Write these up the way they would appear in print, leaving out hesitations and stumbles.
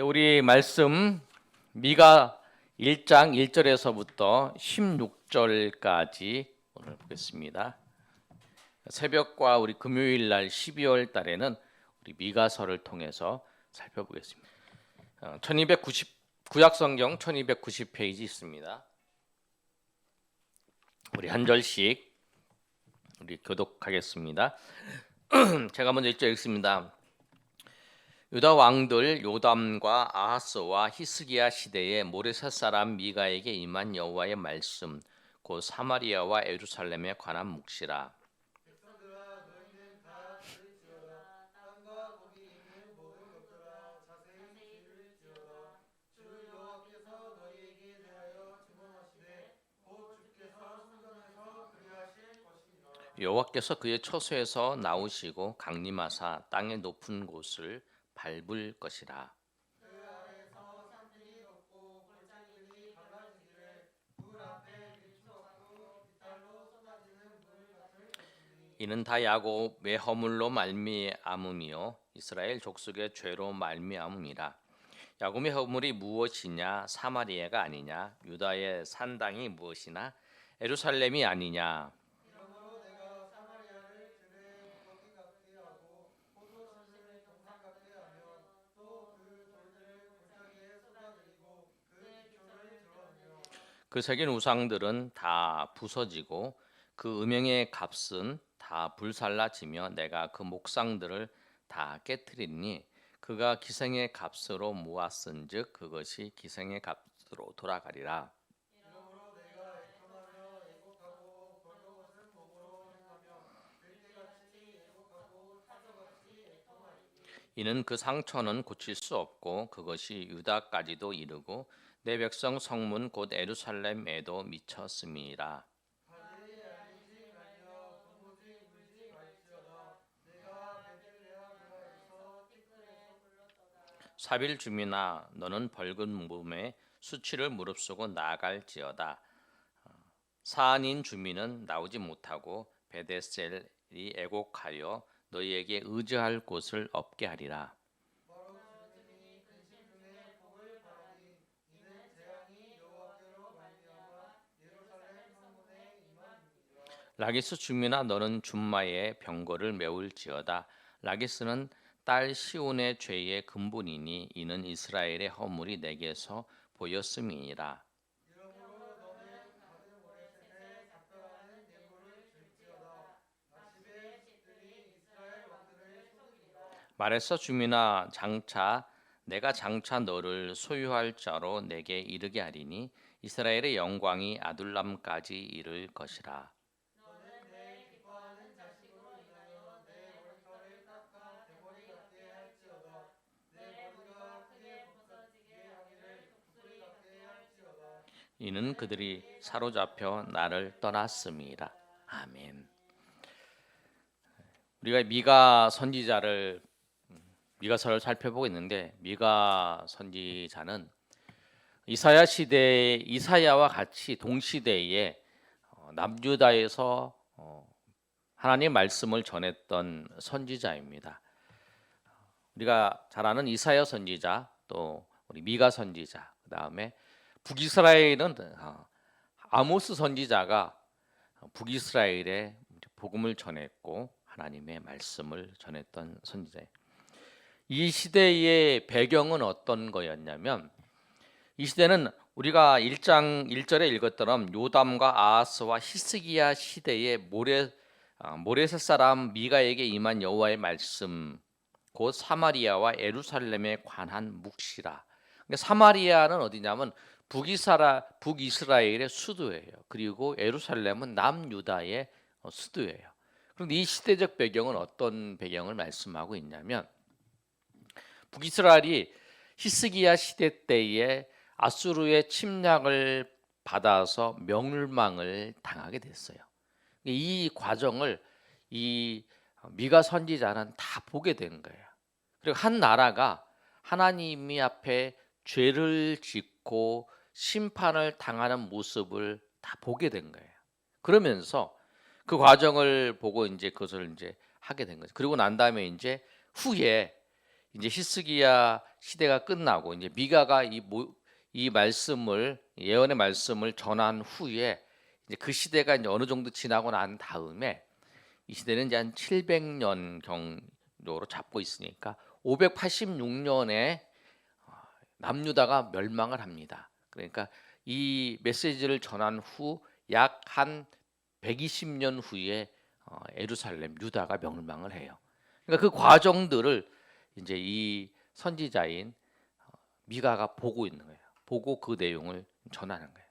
우리 말씀 미가 1장 1절에서부터 16절까지 오늘 보겠습니다. 새벽과 우리 금요일 날 12월 달에는 우리 미가서를 통해서 살펴보겠습니다. 구약성경 1290페이지 있습니다. 우리 한 절씩 우리 교독하겠습니다. 제가 먼저 1절 읽습니다. 유다 왕들 요담과 아하스와 히스기야 시대에 모레셋 사람 미가에게 임한 여호와의 말씀 곧 사마리아와 예루살렘에 관한 묵시라. 여호와께서 그의 처소에서 나오시고 강림하사 땅의 높은 곳을 밟을 것이라. 이는 다 야곱의 허물로 말미암음이요 이스라엘 족속의 죄로 말미암음이라. 야곱의 허물이 무엇이냐? 사마리아가 아니냐? 유다의 산당이 무엇이나? 예루살렘이 아니냐? 그 새긴 우상들은 다 부서지고 그 음행의 값은 다 불살라지며 내가 그 목상들을 다 깨뜨리니 그가 기생의 값으로 모았은즉 그것이 기생의 값으로 돌아가리라. 이는 그 상처는 고칠 수 없고 그것이 유다까지도 이르고 내 백성 성문 곧 예루살렘에도 미쳤음이라. 사빌 주민아 너는 벌금 몸에 수치를 무릅쓰고 나아갈지어다. 사안인 주민은 나오지 못하고 베데셀이 애곡하여 너희에게 의지할 곳을 없게 하리라. 라기스 주민아 너는 준마의 병거를 메울지어다. 라기스는 딸 시온의 죄의 근본이니 이는 이스라엘의 허물이 내게서 보였음이니라. 말했어 주민아 장차 내가 장차 너를 소유할 자로 내게 이르게 하리니 이스라엘의 영광이 아둘람까지 이를 것이라. 이는 그들이 사로잡혀 나를 떠났음이라. 아멘. 우리가 미가서를 살펴보고 있는데 미가 선지자는 이사야와 같이 동시대에 남유다에서 하나님의 말씀을 전했던 선지자입니다. 우리가 잘 아는 이사야 선지자 또 우리 미가 선지자 그다음에 북이스라엘은 아모스 선지자가 북이스라엘에 복음을 전했고 하나님의 말씀을 전했던 선지자예요. 이 시대의 배경은 어떤 거였냐면 이 시대는 우리가 1장 1절에 읽었던 요담과 아하스와 히스기야 시대의 모레셋 사람 미가에게 임한 여호와의 말씀 곧 사마리아와 예루살렘에 관한 묵시라. 그러니까 사마리아는 어디냐면 북이스라엘의 수도예요. 그리고 예루살렘은 남유다의 수도예요. 그런데 이 시대적 배경은 어떤 배경을 말씀하고 있냐면 북이스라엘이 히스기야 시대 때에 아수르의 침략을 받아서 멸망을 당하게 됐어요. 이 과정을 이 미가 선지자는 다 보게 된 거예요. 그리고 한 나라가 하나님 앞에 죄를 짓고 심판을 당하는 모습을 다 보게 된 거예요. 그러면서 그 과정을 보고 이제 그것을 이제 하게 된 거죠. 그리고 난 다음에 이제 후에 이제 히스기야 시대가 끝나고 이제 미가가 이 말씀을 예언의 말씀을 전한 후에 이제 그 시대가 이제 어느 정도 지나고 난 다음에 이 시대는 이제 한 700년 정도로 잡고 있으니까 586년에 남유다가 멸망을 합니다. 그러니까 이 메시지를 전한 후 약 한 120년 후에 예루살렘 유다가 멸망을 해요. 그러니까 그 과정들을 이제 이 선지자인 미가가 보고 있는 거예요. 보고 그 내용을 전하는 거예요.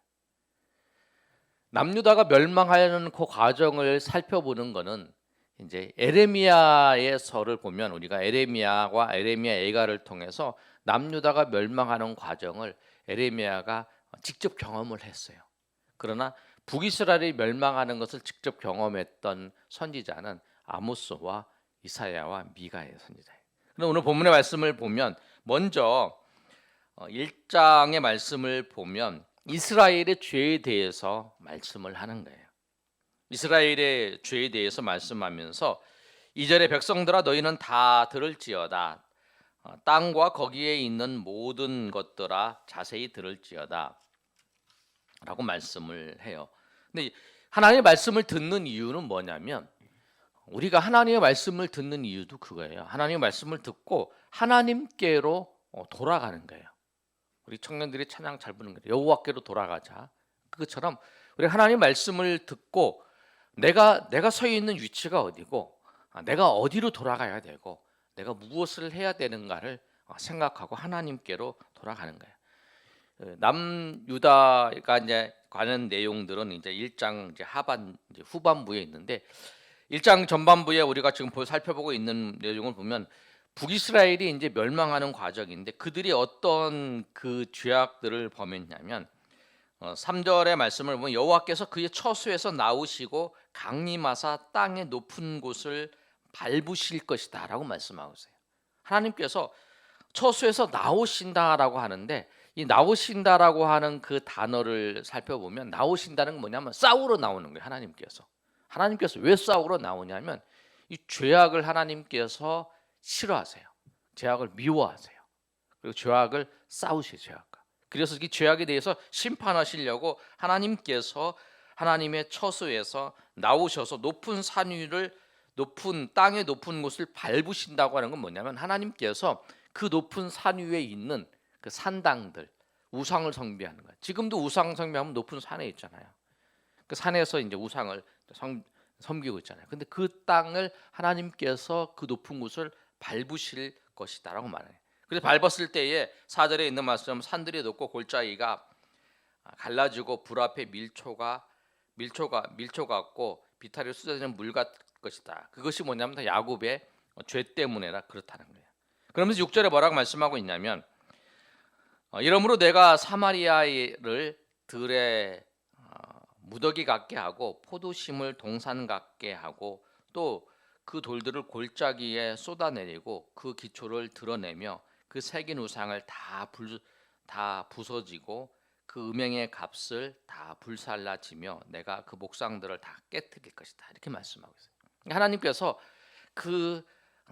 남유다가 멸망하는 그 과정을 살펴보는 것은 이제 에레미야의 서를 보면 우리가 에레미야와 에레미야 애가를 통해서 남유다가 멸망하는 과정을 에레미야가 직접 경험을 했어요. 그러나 북이스라엘이 멸망하는 것을 직접 경험했던 선지자는 아모스와 이사야와 미가의 선지자예요. 그럼 오늘 본문의 말씀을 보면 먼저 1장의 말씀을 보면 이스라엘의 죄에 대해서 말씀을 하는 거예요. 이스라엘의 죄에 대해서 말씀하면서 2절에 백성들아 너희는 다 들을지어다. 땅과 거기에 있는 모든 것들아 자세히 들을지어다 라고 말씀을 해요. 근데 하나님의 말씀을 듣는 이유는 뭐냐면 우리가 하나님의 말씀을 듣는 이유도 그거예요. 하나님의 말씀을 듣고 하나님께로 돌아가는 거예요. 우리 청년들이 찬양 잘 부르는 거예요. 여호와께로 돌아가자. 그것처럼 우리 하나님의 말씀을 듣고 내가 서 있는 위치가 어디고 내가 어디로 돌아가야 되고 내가 무엇을 해야 되는가를 생각하고 하나님께로 돌아가는 거예요. 남유다가 이제 관한 내용들은 이제 1장 이제 후반부에 있는데 1장 전반부에 우리가 지금 살펴보고 있는 내용을 보면 북이스라엘이 이제 멸망하는 과정인데 그들이 어떤 그 죄악들을 범했냐면 3절의 말씀을 보면 여호와께서 그의 처소에서 나오시고 강림하사 땅의 높은 곳을 밟으실 것이다 라고 말씀하고 있어요. 하나님께서 처소에서 나오신다라고 하는데 이 나오신다라고 하는 그 단어를 살펴보면 나오신다는 건 뭐냐면 싸우러 나오는 거예요. 하나님께서 왜 싸우러 나오냐면 이 죄악을 하나님께서 싫어하세요. 죄악을 미워하세요. 그리고 죄악을 싸우세요. 죄악과. 그래서 이 죄악에 대해서 심판하시려고 하나님께서 하나님의 처소에서 나오셔서 높은 산 위를 높은 땅의 높은 곳을 밟으신다고 하는 건 뭐냐면 하나님께서 그 높은 산 위에 있는 그 산당들 우상을 숭배하는 거예요. 지금도 우상 숭배하면 높은 산에 있잖아요. 그 산에서 이제 우상을 섬기고 있잖아요. 근데 그 땅을 하나님께서 그 높은 곳을 밟으실 것이다라고 말해요. 그래서 밟았을 때에 4절에 있는 말씀 산들이 높고 골짜기가 갈라지고 불 앞에 밀초 같고 비탈이 쏟아지는 물 같을 것이다. 그것이 뭐냐면 야곱의 죄 때문에라 그렇다는 거예요. 그러면서 6절에 뭐라고 말씀하고 있냐면 이러므로 내가 사마리아를 들에 무더기 같게 하고 포도심을 동산 같게 하고 또 그 돌들을 골짜기에 쏟아내리고 그 기초를 드러내며 그 새긴 우상을 다 부서지고 그 음행의 값을 다 불살라지며 내가 그 목상들을 다 깨뜨릴 것이다 이렇게 말씀하고 있어요. 하나님께서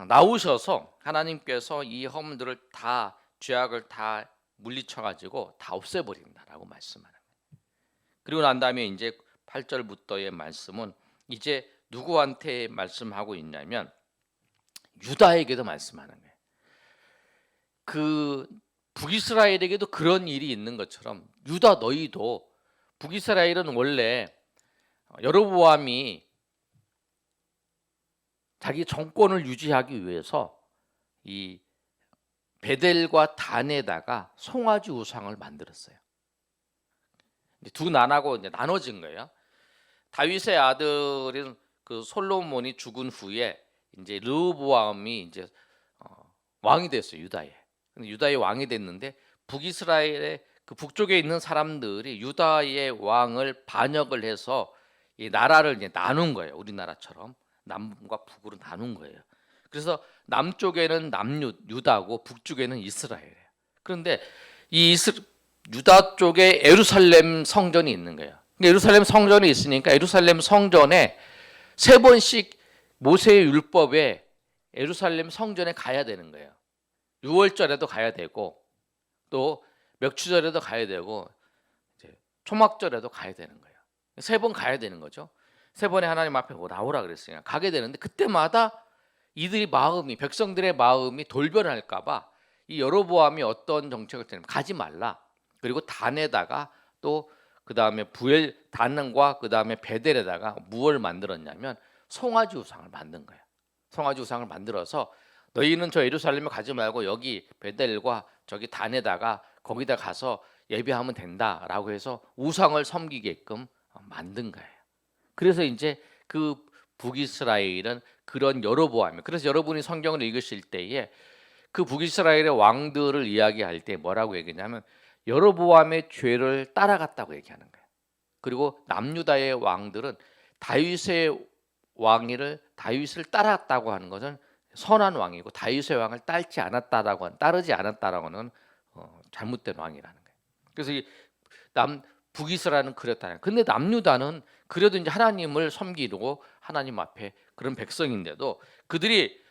나오셔서 하나님께서 이 허물들을 다 죄악을 다 물리쳐 가지고 다 없애버린다라고 말씀하는 거예요. 그리고 난 다음에 이제 8절부터의 말씀은 이제 누구한테 말씀하고 있냐면 유다에게도 말씀하는 거예요. 그 북이스라엘에게도 그런 일이 있는 것처럼 유다 너희도 북이스라엘은 원래 여로보암이 자기 정권을 유지하기 위해서 이 베델과 단에다가 송아지 우상을 만들었어요. 두 나라고 이제 나눠진 거예요. 다윗의 아들인 그 솔로몬이 죽은 후에 이제 르호보암이 이제 왕이 됐어요. 유다에. 근데 유다의 왕이 됐는데 북이스라엘의 그 북쪽에 있는 사람들이 유다의 왕을 반역을 해서 이 나라를 이제 나눈 거예요. 우리나라처럼 남과 북으로 나눈 거예요. 그래서 남쪽에는 유다고 북쪽에는 이스라엘이에요. 그런데 이 유다 쪽에 예루살렘 성전이 있는 거예요. 그러니까 예루살렘 성전이 있으니까 예루살렘 성전에 3번씩 모세의 율법에 예루살렘 성전에 가야 되는 거예요. 유월절에도 가야 되고 또 맥추절에도 가야 되고 이제 초막절에도 가야 되는 거예요. 3번 가야 되는 거죠. 3번에 하나님 앞에 나오라 그랬으니까 가게 되는데 그때마다 이들이 마음이 백성들의 마음이 돌변할까 봐 이 여로보암이 어떤 정책을 때는 가지 말라. 그리고 단에다가 또 그다음에 부엘 단과 그다음에 베델에다가 무엇을 만들었냐면 송아지 우상을 만든 거예요. 송아지 우상을 만들어서 너희는 저 예루살렘에 가지 말고 여기 베델과 저기 단에다가 거기다 가서 예배하면 된다라고 해서 우상을 섬기게끔 만든 거예요. 그래서 이제 그 북이스라엘은 그런 여로보암이 그래서 여러분이 성경을 읽으실 때에 그 북이스라엘의 왕들을 이야기할 때 뭐라고 얘기냐면 여로보암의 죄를 따라갔다고 얘기하는 거예요. 그리고 남유다의 왕들은 다윗을 따랐다고 하는 것은 선한 왕이고 다윗의 왕을 따르지 않았다라고는 잘못된 왕이라는 거예요. 그래서 이 북이스라엘은 그랬다는. 근데 남유다는 그래도 이제 하나님을 섬기고 하나님 앞에 그런 백성인데도 그들이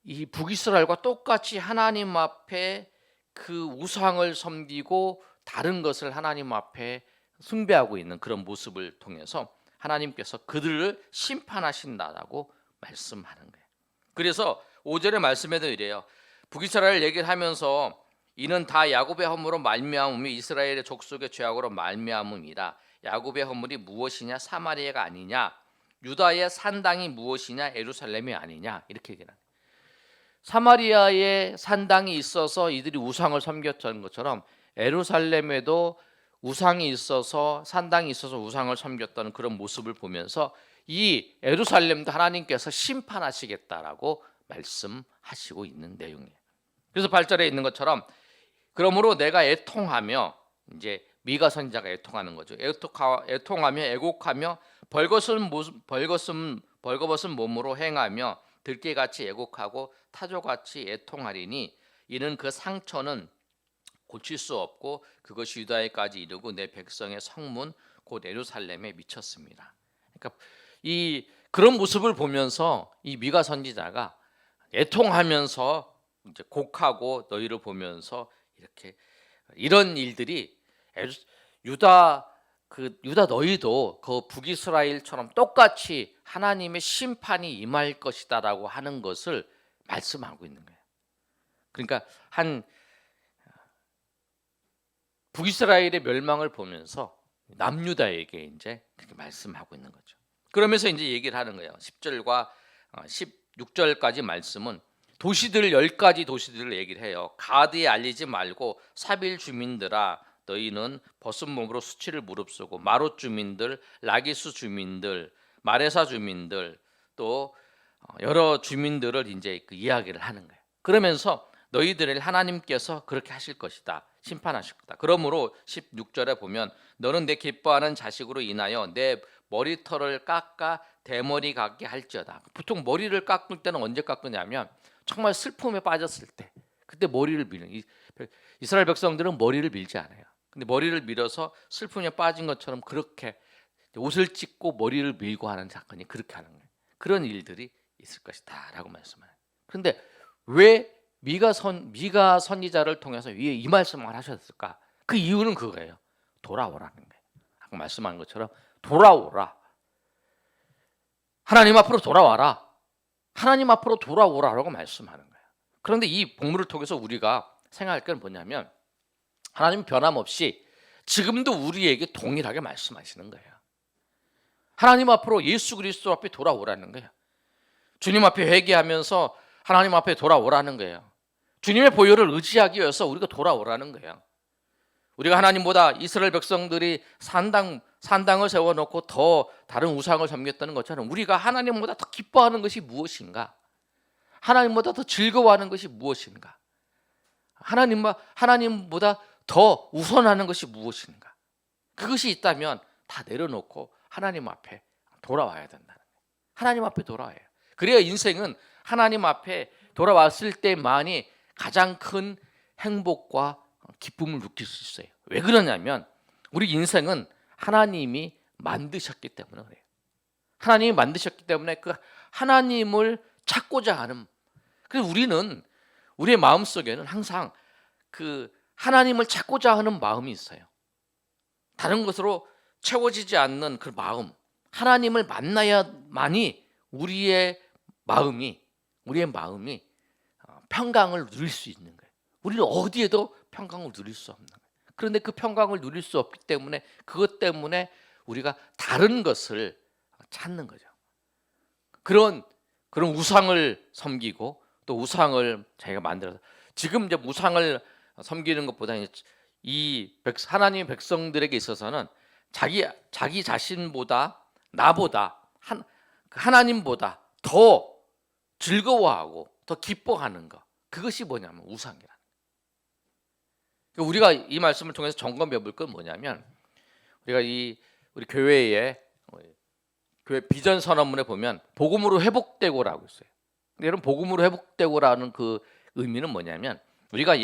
이 북이스라엘과 똑같이 하나님 앞에 그 우상을 섬기고 다른 것을 하나님 앞에 숭배하고 있는 그런 모습을 통해서 하나님께서 그들을 심판하신다라고 말씀하는 거예요. 그래서 5절의 말씀에도 이래요. 북이스라엘 얘기를 하면서 이는 다 야곱의 허물로 말미암음이 이스라엘의 족속의 죄악으로 말미암음이라. 야곱의 허물이 무엇이냐? 사마리아가 아니냐? 유다의 산당이 무엇이냐? 예루살렘이 아니냐? 이렇게 얘기하는 거예요. 사마리아에 산당이 있어서 이들이 우상을 섬겼던 것처럼 예루살렘에도 우상이 있어서 산당이 있어서 우상을 섬겼던 그런 모습을 보면서 이 예루살렘도 하나님께서 심판하시겠다라고 말씀하시고 있는 내용이에요. 그래서 8절에 있는 것처럼 그러므로 내가 애통하며 이제 미가 선지자가 애통하는 거죠. 애통하며 애곡하며 벌거벗은 몸으로 행하며 들깨같이 애곡하고 타조같이 애통하리니 이는 그 상처는 고칠 수 없고 그것이 유다에까지 이르고 내 백성의 성문 곧 예루살렘에 미쳤습니다. 그러니까 그런 모습을 보면서 이 미가 선지자가 애통하면서 이제 곡하고 너희를 보면서 이렇게 이런 일들이 유다 너희도 그 북이스라엘처럼 똑같이 하나님의 심판이 임할 것이다라고 하는 것을 말씀하고 있는 거예요. 그러니까 북이스라엘의 멸망을 보면서 남유다에게 이제 그렇게 말씀하고 있는 거죠. 그러면서 이제 얘기를 하는 거예요. 10절과 16절까지 말씀은 10가지 도시들을 얘기를 해요. 가드에 알리지 말고 사빌 주민들아 너희는 벗은 몸으로 수치를 무릅쓰고 마롯 주민들, 라기스 주민들, 마레사 주민들 또 여러 주민들을 이제 그 이야기를 하는 거예요. 그러면서 너희들을 하나님께서 그렇게 하실 것이다. 심판하실 거다. 그러므로 16절에 보면 너는 내 기뻐하는 자식으로 인하여 내 머리털을 깎아 대머리 같게 할지어다. 보통 머리를 깎을 때는 언제 깎느냐면 정말 슬픔에 빠졌을 때 그때 머리를 밀는 이스라엘 백성들은 머리를 밀지 않아요. 근데 머리를 밀어서 슬픔에 빠진 것처럼 그렇게 옷을 찢고 머리를 밀고 하는 사건이 그렇게 하는 거예요. 그런 일들이 있을 것이다라고 말씀해요. 그런데 왜 미가 선지자를 통해서 위에 이 말씀을 하셨을까? 그 이유는 그거예요. 돌아오라는 거예요. 아까 말씀한 것처럼 돌아오라. 하나님 앞으로 돌아와라. 하나님 앞으로 돌아오라라고 말씀하는 거예요. 그런데 이 본문을 통해서 우리가 생각할 건 뭐냐면 하나님 변함없이 지금도 우리에게 동일하게 말씀하시는 거예요. 하나님 앞으로 예수 그리스도 앞에 돌아오라는 거예요. 주님 앞에 회개하면서 하나님 앞에 돌아오라는 거예요. 주님의 보혈을 의지하기 위해서 우리가 돌아오라는 거예요. 우리가 하나님보다 이스라엘 백성들이 산당을 세워놓고 더 다른 우상을 섬겼다는 것처럼 우리가 하나님보다 더 기뻐하는 것이 무엇인가? 하나님보다 더 즐거워하는 것이 무엇인가? 하나님보다 더 우선하는 것이 무엇인가? 그것이 있다면 다 내려놓고 하나님 앞에 돌아와야 된다는 거예요. 하나님 앞에 돌아와야 해요. 그래야 인생은 하나님 앞에 돌아왔을 때만이 가장 큰 행복과 기쁨을 느낄 수 있어요. 왜 그러냐면 우리 인생은 하나님이 만드셨기 때문에 그래요. 하나님이 만드셨기 때문에 그 하나님을 찾고자 하는 그래서 우리는 우리의 마음속에는 항상 그 하나님을 찾고자 하는 마음이 있어요. 다른 것으로 채워지지 않는 그 마음, 하나님을 만나야만이 우리의 마음이 평강을 누릴 수 있는 거예요. 우리는 어디에도 평강을 누릴 수 없는 거예요. 그런데 그 평강을 누릴 수 없기 때문에 그것 때문에 우리가 다른 것을 찾는 거죠. 그런 우상을 섬기고 또 우상을 자기가 만들어서 지금 이제 우상을 섬기는 것보다 이 하나님의 백성들에게 있어서는 자기 자신보다 나보다 하나님보다 더 즐거워하고 더 기뻐하는 것, 그것이 뭐냐면 우상이라는 거예요. 우리가 이 말씀을 통해서 점검해 볼 건 뭐냐면 우리가 우리 교회 비전 선언문에 보면 복음으로 회복되고라고 있어요. 근데 여러분, 복음으로 회복되고라는 그 의미는 뭐냐면 우리가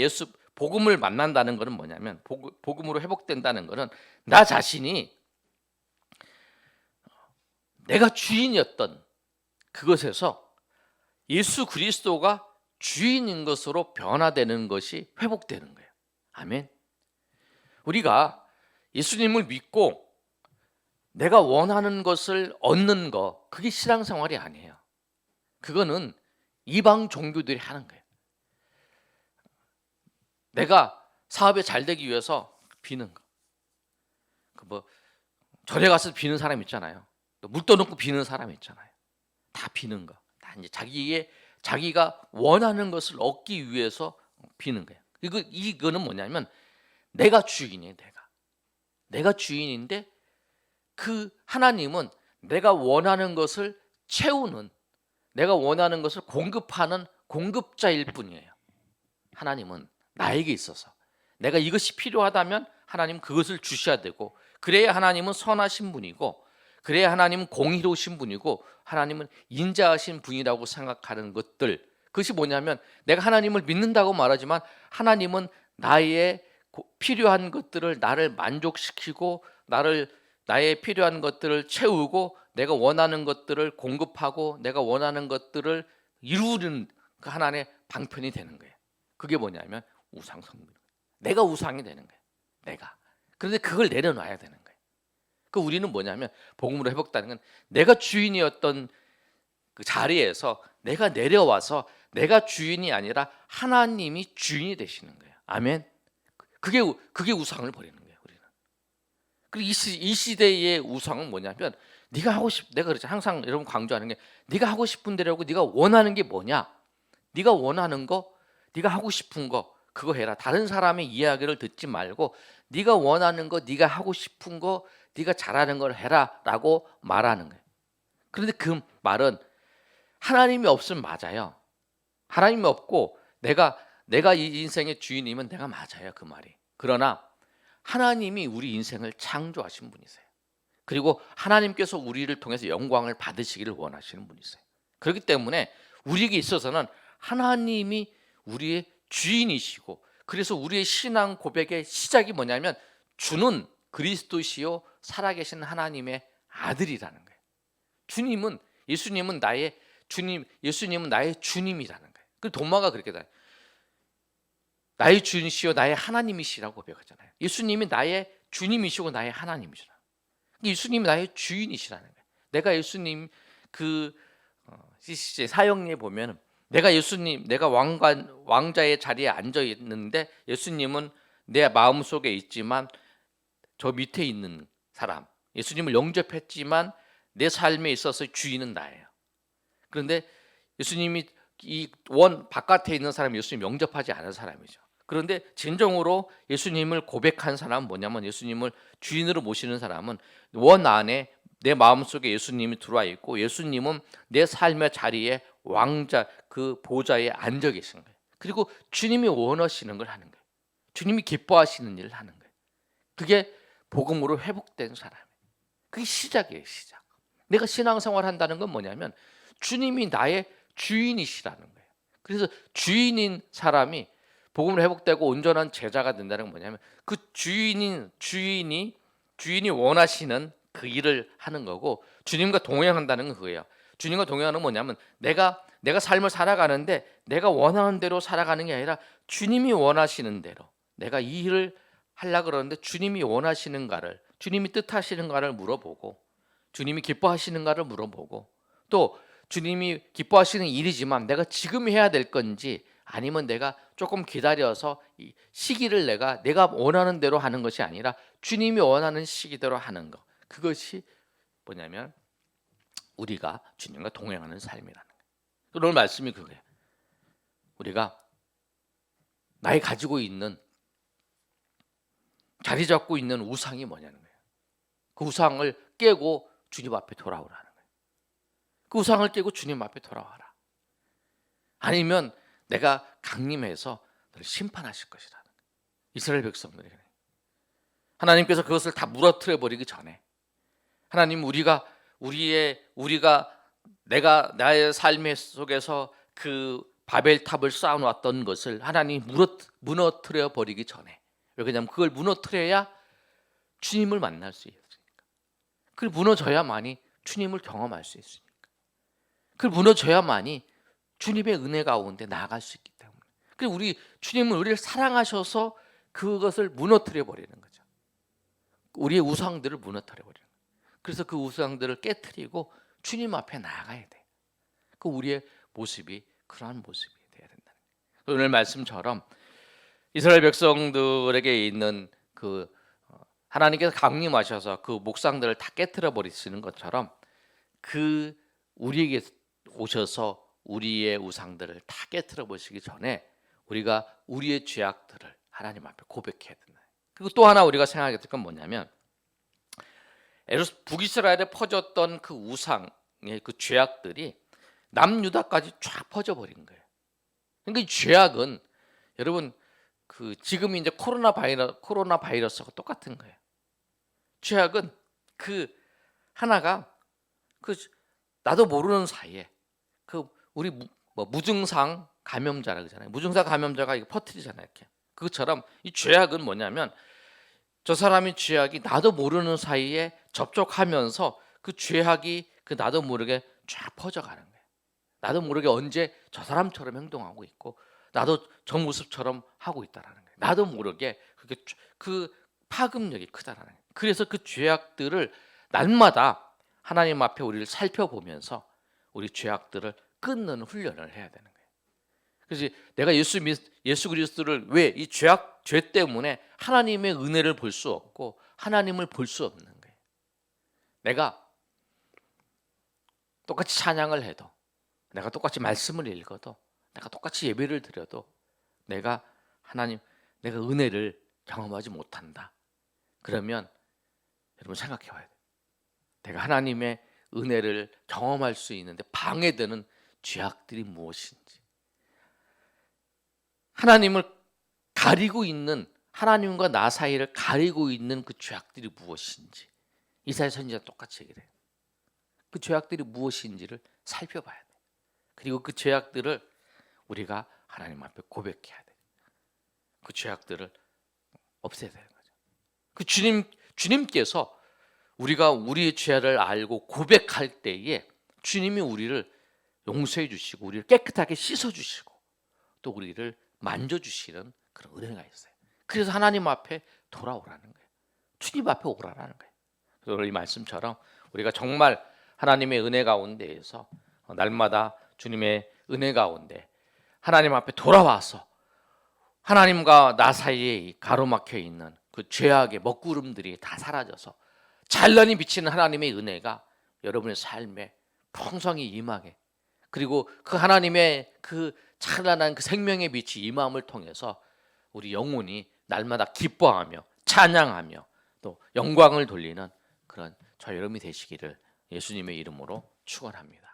복음을 만난다는 것은 뭐냐면 복음으로 회복된다는 것은 나 자신이 내가 주인이었던 그것에서 예수 그리스도가 주인인 것으로 변화되는 것이 회복되는 거예요. 아멘. 우리가 예수님을 믿고 내가 원하는 것을 얻는 거, 그게 신앙생활이 아니에요. 그거는 이방 종교들이 하는 거예요. 내가 사업에 잘 되기 위해서 비는 거. 절에 가서 비는 사람 있잖아요. 또 물 떠놓고 비는 사람 있잖아요. 다 비는 거. 다 이제 자기가 원하는 것을 얻기 위해서 비는 거예요. 이거는 뭐냐면 내가 주인이에요. 내가 주인인데 그 하나님은 내가 원하는 것을 채우는, 내가 원하는 것을 공급하는 공급자일 뿐이에요. 하나님은 나에게 있어서 내가 이것이 필요하다면 하나님 그것을 주셔야 되고, 그래야 하나님은 선하신 분이고, 그래야 하나님은 공의로우신 분이고, 하나님은 인자하신 분이라고 생각하는 것들, 그것이 뭐냐면 내가 하나님을 믿는다고 말하지만 하나님은 나의 필요한 것들을 나를 만족시키고 나의 필요한 것들을 채우고 내가 원하는 것들을 공급하고 내가 원하는 것들을 이루는 그 하나님의 방편이 되는 거예요. 그게 뭐냐면 우상 섬기는 거예요. 내가 우상이 되는 거예요. 그런데 그걸 내려놔야 되는 거예요. 우리는 뭐냐면 복음으로 회복되는 건 내가 주인이었던 그 자리에서 내가 내려와서 내가 주인이 아니라 하나님이 주인이 되시는 거예요. 아멘. 그게 우상을 버리는 거예요. 우리는. 그리고 이 시대의 우상은 뭐냐면 내가 그렇죠. 항상 여러분 강조하는 게 네가 하고 싶은 대로 하고 네가 원하는 게 뭐냐? 네가 원하는 거, 네가 하고 싶은 거 그거 해라. 다른 사람의 이야기를 듣지 말고 네가 원하는 거, 네가 하고 싶은 거, 네가 잘하는 걸 해라라고 말하는 거예요. 그런데 그 말은 하나님이 없으면 맞아요. 하나님이 없고 내가 이 인생의 주인이면 내가 맞아요. 그 말이. 그러나 하나님이 우리 인생을 창조하신 분이세요. 그리고 하나님께서 우리를 통해서 영광을 받으시기를 원하시는 분이세요. 그렇기 때문에 우리에게 있어서는 하나님이 우리의 주인이시고, 그래서 우리의 신앙 고백의 시작이 뭐냐면 주는 그리스도시요 살아계신 하나님의 아들이라는 거예요. 예수님은 나의 주님이라는 거예요. 그 도마가 그렇게 돼. 나의 주인이시요 나의 하나님이시라고 고백하잖아요. 예수님이 나의 주님이시고 나의 하나님이시라. 예수님이 나의 주인이시라는 거예요. 내가 예수님 사형리에 보면 내가 왕자의 자리에 앉아 있는데 예수님은 내 마음속에 있지만 저 밑에 있는 사람, 예수님을 영접했지만 내 삶에 있어서 주인은 나예요. 그런데 예수님이 이 원 바깥에 있는 사람이 예수님 영접하지 않은 사람이죠. 그런데 진정으로 예수님을 고백한 사람은 뭐냐면 예수님을 주인으로 모시는 사람은 원 안에 내 마음속에 예수님이 들어와 있고 예수님은 내 삶의 자리에 왕자 그 보좌에 앉아 계신 거예요. 그리고 주님이 원하시는 걸 하는 거예요. 주님이 기뻐하시는 일을 하는 거예요. 그게 복음으로 회복된 사람이에요. 그게 시작이에요. 시작. 내가 신앙생활 한다는 건 뭐냐면 주님이 나의 주인이시라는 거예요. 그래서 주인인 사람이 복음으로 회복되고 온전한 제자가 된다는 건 뭐냐면 그 주인이 원하시는 그 일을 하는 거고 주님과 동행한다는 건 그거예요. 주님과 동행하는 건 뭐냐면 내가 삶을 살아가는데 내가 원하는 대로 살아가는 게 아니라 주님이 원하시는 대로 내가 이 일을 하려고 그러는데 주님이 원하시는가를 주님이 뜻하시는가를 물어보고 주님이 기뻐하시는가를 물어보고 또 주님이 기뻐하시는 일이지만 내가 지금 해야 될 건지 아니면 내가 조금 기다려서 이 시기를 내가 원하는 대로 하는 것이 아니라 주님이 원하는 시기대로 하는 것. 그것이 뭐냐면 우리가 주님과 동행하는 삶이라는 거예요. 오늘 말씀이 그거예요. 우리가 나의 가지고 있는 자리 잡고 있는 우상이 뭐냐는 거예요. 그 우상을 깨고 주님 앞에 돌아오라는 거예요. 그 우상을 깨고 주님 앞에 돌아와라. 아니면 내가 강림해서 너를 심판하실 것이라는 거예요. 이스라엘 백성들이 그래요. 하나님께서 그것을 다 무너뜨려 버리기 전에 하나님 우리가 내가 나의 삶 속에서 그 바벨탑을 쌓아놓았던 것을 하나님 무너뜨려 버리기 전에 왜냐하면 그걸 무너뜨려야 주님을 만날 수 있으니까 그걸 무너져야만이 주님을 경험할 수 있으니까 그걸 무너져야만이 주님의 은혜 가운데 나아갈 수 있기 때문에 그리고 주님은 우리를 사랑하셔서 그것을 무너뜨려 버리는 거죠. 우리의 우상들을 무너뜨려 버리는 거예요. 그래서 그 우상들을 깨트리고 주님 앞에 나아가야 돼. 그 우리의 모습이 그러한 모습이 되어야 된다는 거예요. 오늘 말씀처럼 이스라엘 백성들에게 있는 그 하나님께서 강림하셔서 그 목상들을 다 깨트려 버리시는 것처럼 그 우리에게 오셔서 우리의 우상들을 다 깨트려 보시기 전에 우리가 우리의 죄악들을 하나님 앞에 고백해야 된다. 그리고 또 하나 우리가 생각해야 될 건 뭐냐면 북이스라엘에 퍼졌던 그 우상의 그 죄악들이 남유다까지 쫙 퍼져버린 거예요. 그러니까 이 죄악은 여러분 그 지금 이제 코로나 바이러스하고 똑같은 거예요. 죄악은 그 하나가 그 나도 모르는 사이에 그 우리 무증상 감염자라 그러잖아요. 무증상 감염자가 이거 퍼뜨리잖아요. 이렇게 그것처럼 이 죄악은 뭐냐면 저 사람이 죄악이 나도 모르는 사이에 접촉하면서 그 죄악이 그 나도 모르게 쫙 퍼져가는 거예요. 나도 모르게 언제 저 사람처럼 행동하고 있고 나도 저 모습처럼 하고 있다라는 거예요. 나도 모르게 그 파급력이 크다라는 거예요. 그래서 그 죄악들을 날마다 하나님 앞에 우리를 살펴보면서 우리 죄악들을 끊는 훈련을 해야 되는 거예요. 그래서 내가 예수 그리스도를 왜 이 죄 때문에 하나님의 은혜를 볼 수 없고 하나님을 볼 수 없는 거예요. 내가 똑같이 찬양을 해도 내가 똑같이 말씀을 읽어도 내가 똑같이 예배를 드려도 내가 은혜를 경험하지 못한다. 그러면 여러분 생각해 봐야 돼요. 내가 하나님의 은혜를 경험할 수 있는데 방해되는 죄악들이 무엇인지, 하나님을 가리고 있는 하나님과 나 사이를 가리고 있는 그 죄악들이 무엇인지 이사야 선지자 똑같이 얘기를 해요. 그 죄악들이 무엇인지를 살펴봐야 돼요. 그리고 그 죄악들을 우리가 하나님 앞에 고백해야 돼요. 그 죄악들을 없애야 되는 거죠. 그 주님께서 우리가 우리의 죄를 알고 고백할 때에 주님이 우리를 용서해 주시고 우리를 깨끗하게 씻어 주시고 또 우리를 만져 주시는 그런 은혜가 있어요. 그래서 하나님 앞에 돌아오라는 거예요. 주님 앞에 오라는 거예요. 오늘 이 말씀처럼 우리가 정말 하나님의 은혜 가운데에서 날마다 주님의 은혜 가운데 하나님 앞에 돌아와서 하나님과 나 사이에 가로막혀 있는 그 죄악의 먹구름들이 다 사라져서 찬란히 비치는 하나님의 은혜가 여러분의 삶에 풍성히 임하게, 그리고 그 하나님의 그 찬란한 그 생명의 빛이 임함을 통해서 우리 영혼이 날마다 기뻐하며 찬양하며 또 영광을 돌리는 그런 저 여러분이 되시기를 예수님의 이름으로 축원합니다.